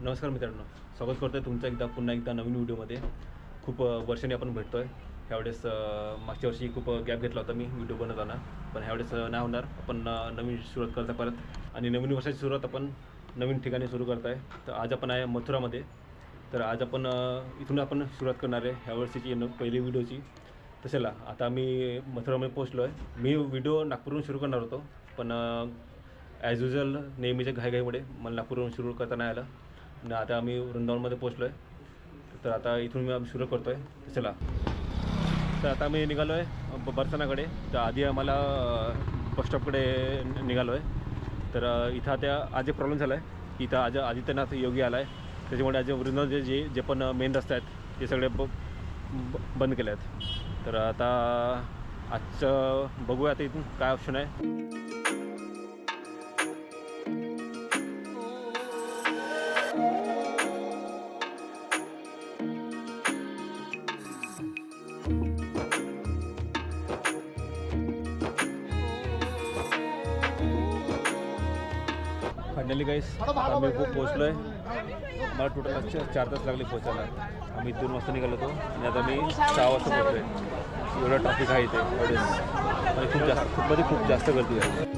नमस्कार मित्रांनो, स्वागत करतो आहे तुमचं पुन्हा एकदा नवीन व्हिडिओमध्ये. खूप वर्षांनी आपण भेटतो आहे. ह्यावेळेस मागच्या वर्षी खूप गॅप घेतला होता मी व्हिडिओ बनवताना, पण ह्यावेळेस नाही होणार. आपण नवीन सुरुवात करता परत आणि नवीन वर्षाची सुरुवात आपण नवीन ठिकाणी सुरू करत आहे. तर आज आपण आहे मथुरामध्ये. तर आज आपण इथून आपण सुरुवात करणार आहे ह्या वर्षीची पहिली व्हिडिओची. तर चला, आता आम्ही मथुरामध्ये पोहोचलो आहे. मी व्हिडिओ नागपूरहून सुरू करणार होतो, पण ॲज युजल नेहमीच्या घाईघाईमुळे मला नागपूरहून सुरू करता नाही आलं आणि आता आम्ही वृंदावनमध्ये पोहोचलो आहे. तर आता इथून आम्ही सुरू करतो आहे. तर चला, तर आता आम्ही निघालो आहे बरसानाकडे. तर आधी आम्हाला बस स्टॉपकडे निघालो आहे. तर इथं आता आज एक प्रॉब्लेम झाला आहे की इथं आज आदित्यनाथ योगी आला आहे. त्याच्यामुळे आज वृंदावनचे जे पण मेन रस्ते आहेत ते सगळे बंद केले आहेत. तर आता आजचं बघूया आता इथून काय ऑप्शन आहे. फायनली गाईस आम्ही पोहोचलो आहे. मला टोटल 4 तास लागले पोहोचायला. आम्ही 2 वाजता निघालो होतो आणि आता मी 6 वाजता पोहोचलो आहे. एवढं ट्रॅफिक आहे इथे आणि खूप जास्त गर्दी आहे.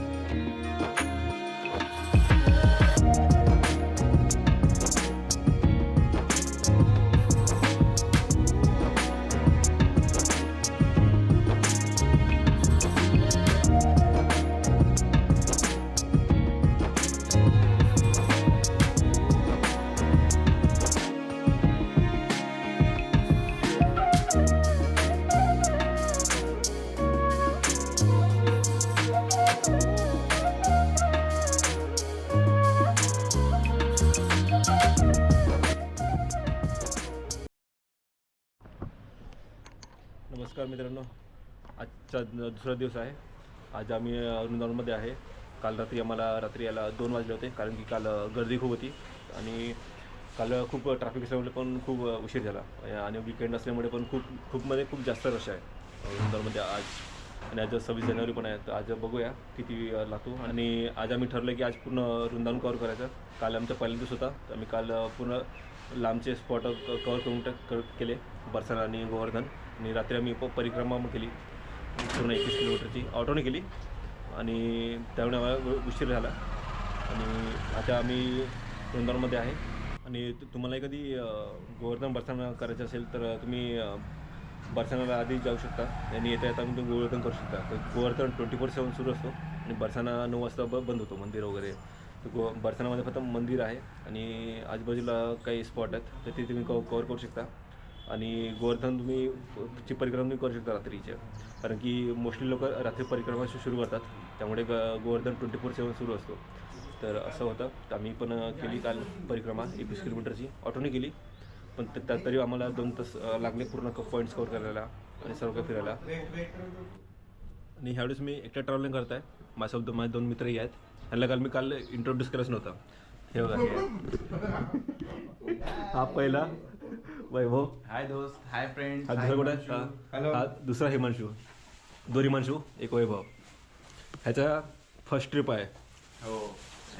नमस्कार मित्रांनो, आजचा दुसरा दिवस आहे. आज आम्ही वृंदावनमध्ये आहे. काल रात्री आम्हाला यायला 2 वाजले होते, कारण की काल गर्दी खूप होती आणि काल खूप ट्रॅफिक असल्यामुळे पण खूप उशीर झाला आणि वीकेंड असल्यामुळे पण खूप जास्त रश आहे वृंदावनमध्ये आज. आणि आज 26 जानेवारी पण आहे. तर आज बघूया किती लागतो. आणि आज आम्ही ठरलं की आज पूर्ण वृंदावन कवर करायचं. काल आमचा पहिला दिवस होता, तर आम्ही काल पूर्ण लांबचे स्पॉट कवर करून केले, बरसाना आणि गोवर्धन. आणि रात्री आम्ही परिक्रमा केली पूर्ण 21 किलोमीटरची ऑटोने केली आणि त्यामुळे आम्हाला उशीर झाला. आणि आता आम्ही वृंदावनमध्ये आहे. आणि तुम्हाला कधी गोवर्धन बरसाना करायचं असेल तर तुम्ही बरसानाला आधी जाऊ शकता आणि येता तुम्ही गोवर्धन करू शकता. तर गोवर्धन 24/7 सुरू असतो आणि बरसाना 9 वाजता बंद होतो, मंदिर वगैरे. तर बरसानामध्ये फक्त मंदिर आहे आणि आजूबाजूला काही स्पॉट आहेत, तर ते तुम्ही कवर करू शकता. आणि गोवर्धन ची परिक्रमा तुम्ही करू शकता रात्रीच्या, कारण की मोस्टली लोक रात्री परिक्रमा सुरू करतात, त्यामुळे गोवर्धन 24/7 सुरू असतो. तर असं होतं. तर आम्ही पण केली काल परिक्रमा 21 किलोमीटरची ऑटोने केली, पण तरी आम्हाला 2 तास लागले पूर्ण पॉईंट्स कवर करायला आणि सर्व काही फिरायला. आणि ह्यावेळेस मी एकटा ट्रॅव्हलिंग करत आहे. माझ्यासोबत माझे 2 मित्रही आहेत. ह्यांना काल इंट्रोड्यूस केलंच नव्हतं. हे बघा, हा पहिला वैभव. हाय दोस्त, हाय फ्रेंड्स. हा दुसरा कुठे? हा दुसरा हिमांशू. 2 हिमांशू, 1 वैभव. ह्याचा फर्स्ट ट्रिप आहे. हो,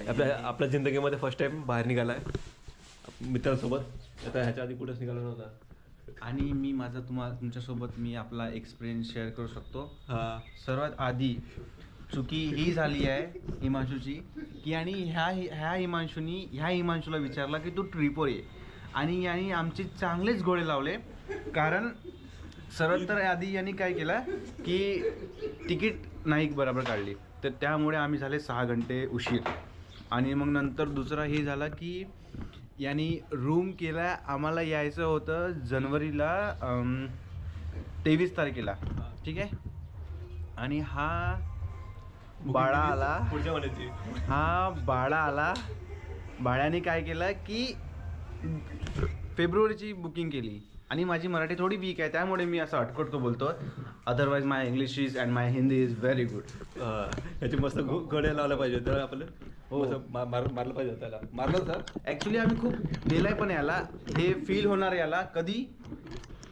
आपल्या जिंदगीमध्ये फर्स्ट टाइम बाहेर निघाला आहे मित्रांसोबत. आता ह्याच्या आधी कुठेच निघाला नव्हता. आणि मी तुमच्यासोबत मी आपला एक्सपिरियन्स शेअर करू शकतो. हा, सर्वात आधी चुकी ही झाली आहे हिमांशूची की आणि ह्या हिमांशूला विचारला की तू ट्रिपवर ये, आणि आमचे चांगलेच गोळे लावले. कारण सरळ तर आधी यांनी काय केलं की तिकीट नाही बरोबर काढली, तर त्यामुळे आम्ही झाले 6 घंटे उशीर. आणि मग नंतर दुसरा हे झाला की यांनी रूम केला. आम्हाला यायचं होतं जानेवारीला 23 तारखेला, ठीक आहे. आणि हा बाळा आला. बाळ्याने काय केलं की फेब्रुवारीची बुकिंग केली. आणि माझी मराठी थोडी वीक आहे, त्यामुळे मी असं अटकटतो बोलतो. Otherwise my English is and my Hindi is very good. ह्याची मस्त गडे लावलं पाहिजे तर आपलं. हो, मारलं पाहिजे त्याला. मारलं सर. ॲक्च्युली आम्ही खूप दिलंय, पण याला हे फील होणार याला कधी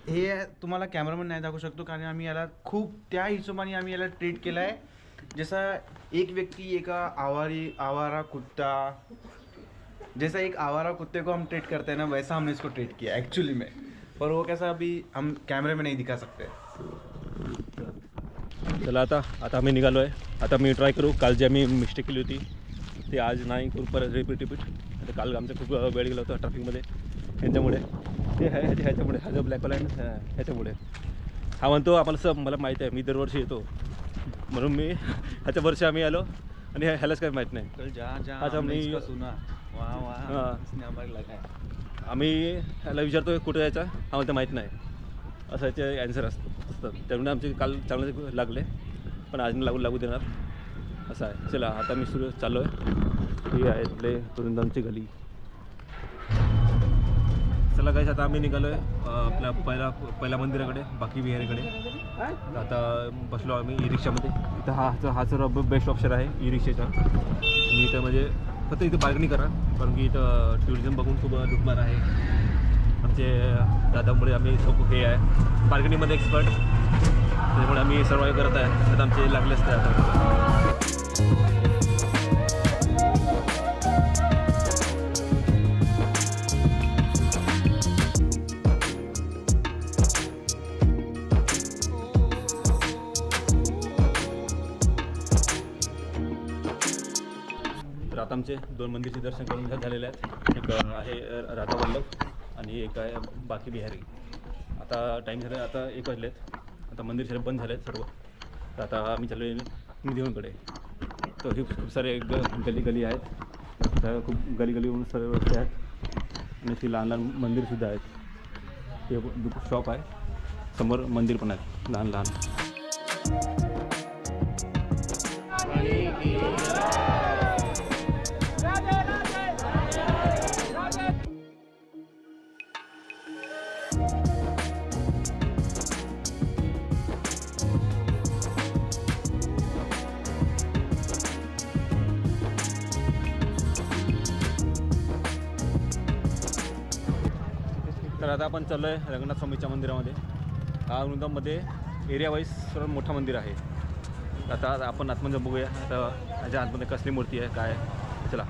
हे तुम्हाला कॅमेरामॅन नाही दाखवू शकतो, कारण आम्ही याला खूप त्या हिशोबाने आम्ही याला ट्रीट केलं आहे. जसा एक व्यक्ती एका आवारा कुत्ता जैसा एक आवारा कुत्ते को हम ट्रीट करते हैं ना, वैसा हमने इसको ट्रीट किया एक्चुअली में। पर वो कैसा अभी हम कैमरे में नहीं दिखा सकते। चला आता आम्ही निघालो आहे। आता मी ट्राय करू, काल जी आम्ही मिस्टेक केली होती ते आज नाही करू परत रिपीट। आता काल आमचा खूप वेळ गेला होता ट्रॅफिकमध्ये, ह्याच्यामुळे ते ह्याच्यामुळे हा जो ब्लॅकवाला आहे ना ह्याच्यामुळे। हा म्हणतो आम्हाला मला माहीत आहे, मी दरवर्षी येतो म्हणून मी ह्याच्या वर्षी आम्ही आलो आणि ह्यालाच काही माहीत नाही। कल जहाँ जहाँ आज हमने हमने इसका सुना वहाँ वहाँ हाँ। इसने हमारे लगाया। आम्ही ह्याला विचारतो कुठे जायचा, हा म्हणतो माहीत नाही, असं याचे ॲन्सर असतात। त्यामुळे आमचे काल चांगले लागले, पण आज लागू देणार असं आहे। चला आता मी चाललो आहे, ही आहे आपले वृंदावनची गली। चला गाईस, आता आम्ही निघालो आहे आपल्या पहिल्या मंदिराकडे, बाकी विहारीकडे। आता बसलो आम्ही ई रिक्षामध्ये। इथं हा सर्व बेस्ट ऑप्शन आहे ई रिक्षाचा। मी इथं म्हणजे फक्त इथं बार्गेनिंग करा, कारण की इथं टुरिझम बघून खूप लुटमार आहे। आमचे दादामुळे आम्ही खूप हे आहे बार्गेनिंगमध्ये एक्सपर्ट, त्यामुळे आम्ही सर्वाइव्ह करत आहे। आता आमचे लागले असते आता। तर आता आमचे 2 मंदिरचे दर्शन करून झालेले आहेत। एक आहे राधा वल्लभ आणि एक आहे बाकी बिहारी। आता टाईम झाला, आता 1 वाजलेत। आता मंदिर सर्व बंद झाले आहेत सर्व। तर आता आम्ही चाललो आहे निधीवनकडे। तर हे खूप सारे गली आहेत, त्या खूप गलीहून सर्व रस्ते आहेत आणि अशी लहान मंदिरसुद्धा आहेत। हे शॉप आहे, समोर मंदिर पण आहे लहान। तर आता आपण चाललो आहे रंगनाथ स्वामीच्या मंदिरामध्ये। हा वृंदावनमध्ये एरिया वाईज सर्वात मोठा मंदिर आहे। आता आपण आतमध्ये बघूया आता ह्याच्या आतमध्ये कसली मूर्ती आहे काय आहे। चला।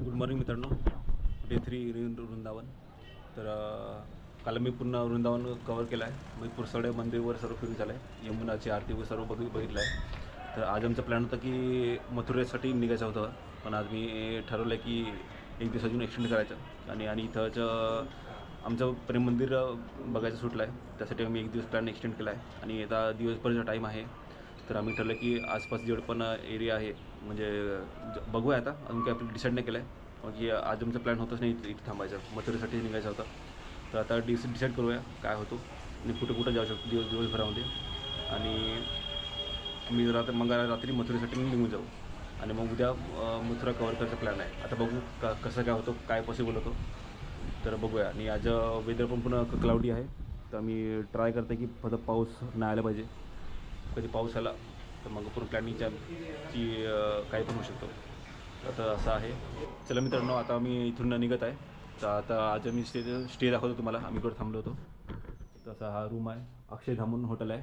गुड मॉर्निंग मित्रांनो, डे 3 वृंदावन। तर काल मी पूर्ण वृंदावन कवर केलं आहे। मी पुरसडे मंदिरवर सर्व फिरून झालं आहे, यमुनाची आरती व सर्व बघितलं आहे। तर आज आमचा प्लॅन होता की मथुरेसाठी निघायचं होतं, पण आज मी ठरवलं आहे की 1 दिवस अजून एक्सटेंड करायचं आणि इथंच आमचं प्रेम मंदिर बघायचं सुटलं आहे। त्यासाठी आम्ही 1 दिवस प्लॅन एक्सटेंड केला आहे आणि आता दिवसभरचा टाईम आहे। तर आम्ही ठरलं की आसपास जेवढं पण एरिया आहे म्हणजे बघूया। आता अजून काही आपलं डिसाईड नाही केलं आहे की आज आमचा प्लॅन होतच नाही इथे थांबायचं, मथुरेसाठी निघायचं होतं। तर आता डिसाईड करूया काय होतो आणि कुठं जाऊ शकतो दिवसभरामध्ये। आणि मी मग रात्री मथुरेसाठी निघून जाऊ आणि मग उद्या मथुरा कवर करायचा प्लॅन आहे। आता बघू कसं काय होतं, काय पॉसिबल होतं, तर बघूया। आणि आज वेदर पण पुन्हा क्लाउडी आहे, तर मी ट्राय करते की फक्त पाऊस नाही आला पाहिजे। कधी पाऊस आला तर मग पूर्ण प्लॅनिंगच्या की काही पण होऊ शकतो। आता असं आहे। चला मित्रांनो, आता आम्ही इथून निघत आहे। तर आता आज मी स्टे दाखवतो तुम्हाला, आम्ही इकडे थांबलो होतो। तर असा हा रूम आहे, अक्षयधाम हॉटेल आहे।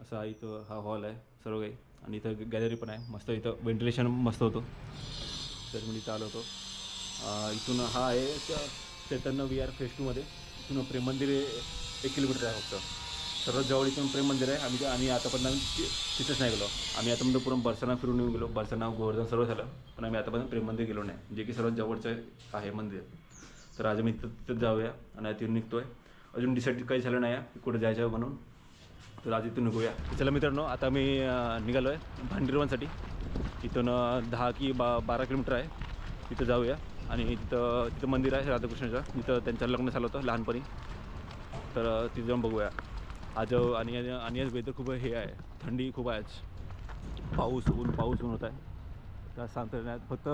असा इथं हा हॉल आहे सर्व काही, आणि इथं गॅलरी पण आहे मस्त, इथं व्हेंटिलेशन मस्त होतं। तर मी इथं आलो होतो। इथून हा आहे चैतन्य विहार फेज 2मध्ये। इथून प्रेम मंदिर 1 किलोमीटर आहे फक्त, सर्वात जवळ इथून प्रेम मंदिर आहे। आम्ही आतापर्यंत तिथंच नाही गेलो। आम्ही आतापर्यंत पूर्ण बरसाना फिरून येऊन गेलो, बरसाना गोवर्धन सर्व झालं, पण आम्ही आतापर्यंत प्रेम मंदिर गेलो नाही, जे की सर्वात जवळचं आहे मंदिर। तर आज आम्ही तिथं जाऊया आणि तिथून निघतो आहे। अजून डिसाईड काही झालं नाही आहे कुठं जायचं आहे म्हणून, तर आज इथून निघूया. चला मित्रांनो, आता मी निघालो आहे भांडीरवनसाठी. इथून 10 की 12 किलोमीटर आहे. तिथं जाऊया आणि तिथं मंदिर आहे राधाकृष्णाचं, तिथं त्यांचं लग्न झालं होतं लहानपणी, तर तिथं जाऊन बघूया. आज आणि आज वेदर खूप हे आहे, थंडी खूप आहे आज, पाऊस ऊन होत आहे. तर सांगता नाही, फक्त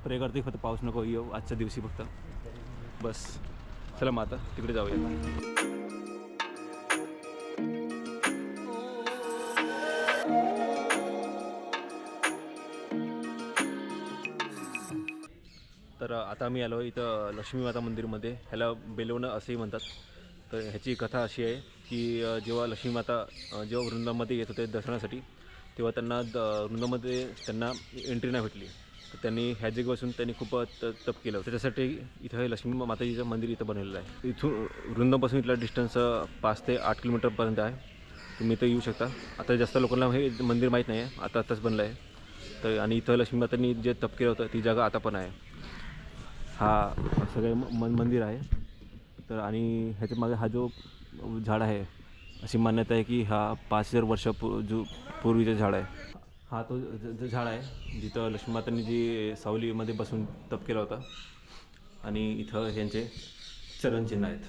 प्रे करते फक्त पाऊस नको येऊ आजच्या दिवशी फक्त, बस. चला मग आता तिकडे जाऊया. तर आता आम्ही आलो इथं लक्ष्मी माता मंदिरमध्ये, ह्याला बेलवणं असंही म्हणतात. तर ह्याची कथा अशी आहे की जेव्हा लक्ष्मी माता जेव्हा वृंदामध्ये येत होते दर्शनासाठी, तेव्हा त्यांना वृंदामध्ये त्यांना एंट्री नाही भेटली. तर त्यांनी ह्या जागी बसून त्यांनी खूप तप केलं. त्याच्यासाठी इथं हे लक्ष्मी माताजीचं मंदिर इथं बनवलेलं आहे. इथून वृंदापासून इथला डिस्टन्स 5 ते 8 किलोमीटरपर्यंत आहे. तुम्ही इथं येऊ शकता. आता जास्त लोकांना हे मंदिर माहीत नाही आहे, आताच बनलं आहे. तर आणि इथं लक्ष्मी मातांनी जे तप केलं होतं ती जागा आता पण आहे. हा सगळे मंदिर आहे. तर आणि ह्याच्या मागे हा जो झाड आहे, अशी मान्यता आहे की हा 5000 वर्ष पूर्वीचं झाड आहे. हा तो झाड आहे जिथं लक्ष्मी मातांनी जी सावलीमध्ये बसून तप केला होता. आणि इथं ह्यांचे चरणचिन्ह आहेत.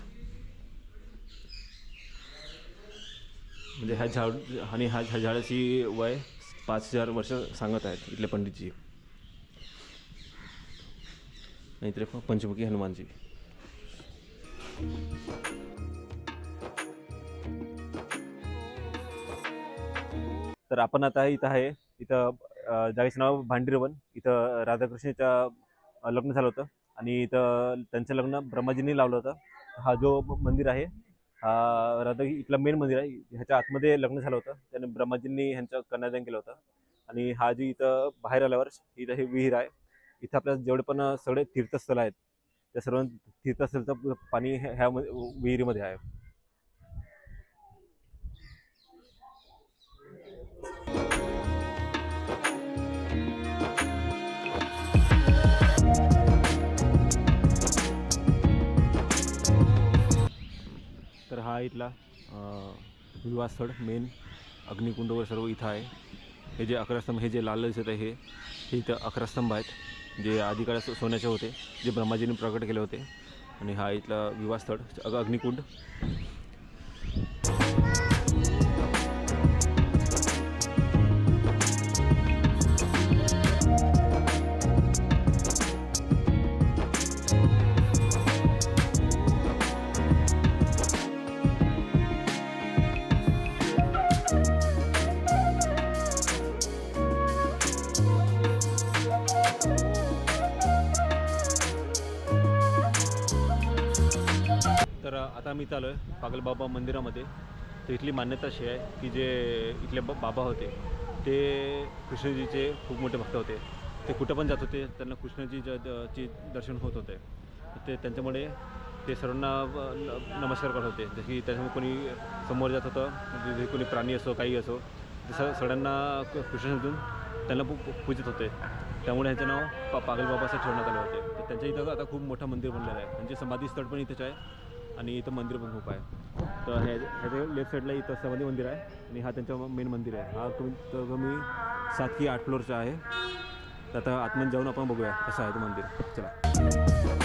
म्हणजे ह्या झाडाची वय 5000 वर्ष सांगत आहेत इथले पंडितजी. आणि इथे पंचमुखी हनुमानजी. तर आपण आता इथं आहे, इथं जागेचं नाव भांडीरवन. इथं राधाकृष्णाचं लग्न झालं होतं आणि इथं त्यांचं लग्न ब्रह्माजींनी लावलं होतं. हा जो मंदिर आहे हा इथलं मेन मंदिर आहे. ह्याच्या आतमध्ये लग्न झालं होतं, त्याने ब्रह्माजींनी ह्यांचं कन्यादान केलं होतं. आणि हा जी इथं बाहेर आल्यावर इथं हे विहीर आहे. इथं आपल्याला जेवढे पण सगळे तीर्थस्थळ आहेत त्या सर्व तीर्थस्थळाचं पाणी ह्या विहिरीमध्ये आहे. तर हा इथला विवाहस्थळ मेन अग्निकुंडवर सर्व इथं आहे. हे जे 11 स्तंभ, हे जे लाल दिसत आहे हे इथं 11 स्तंभ आहेत, जे आधी काळात सोन्याचे होते, जे ब्रह्माजींनी प्रकट केले होते. आणि हा इथला विवाहस्थळ अग्निकुंड. तर आता मी इथं आलो आहे पागलबाबा मंदिरामध्ये. तर इथली मान्यता अशी आहे की जे इथले बाबा होते ते कृष्णजीचे खूप मोठे भक्त होते. ते कुठं पण जात होते, त्यांना कृष्णजीचे दर्शन होत होते. ते त्यांच्यामुळे ते सर्वांना नमस्कार करत होते. जसे की त्याच्यामुळे कोणी समोर जात होतं, जे कोणी प्राणी असो काही असो, ते सगळ्यांना कृष्ण समजून त्यांना पूजित होते. त्यामुळे ह्याचं नाव पागलबाबा असं ठेवण्यात आले होते. तर त्यांच्या इथं आता खूप मोठं मंदिर बनलेलं आहे. त्यांचे समाधी स्थळ पण इथंच आहे आणि इथं मंदिर पण खूप आहे. तर ह्याच्या लेफ्ट साईडला इथं समाधी मंदिर आहे आणि हा त्यांचं मेन मंदिर आहे. हा कमी 7 की 8 फ्लोअरचा आहे. तर आता आतमध्ये जाऊन आपण बघूया कसं आहे ते मंदिर. चला.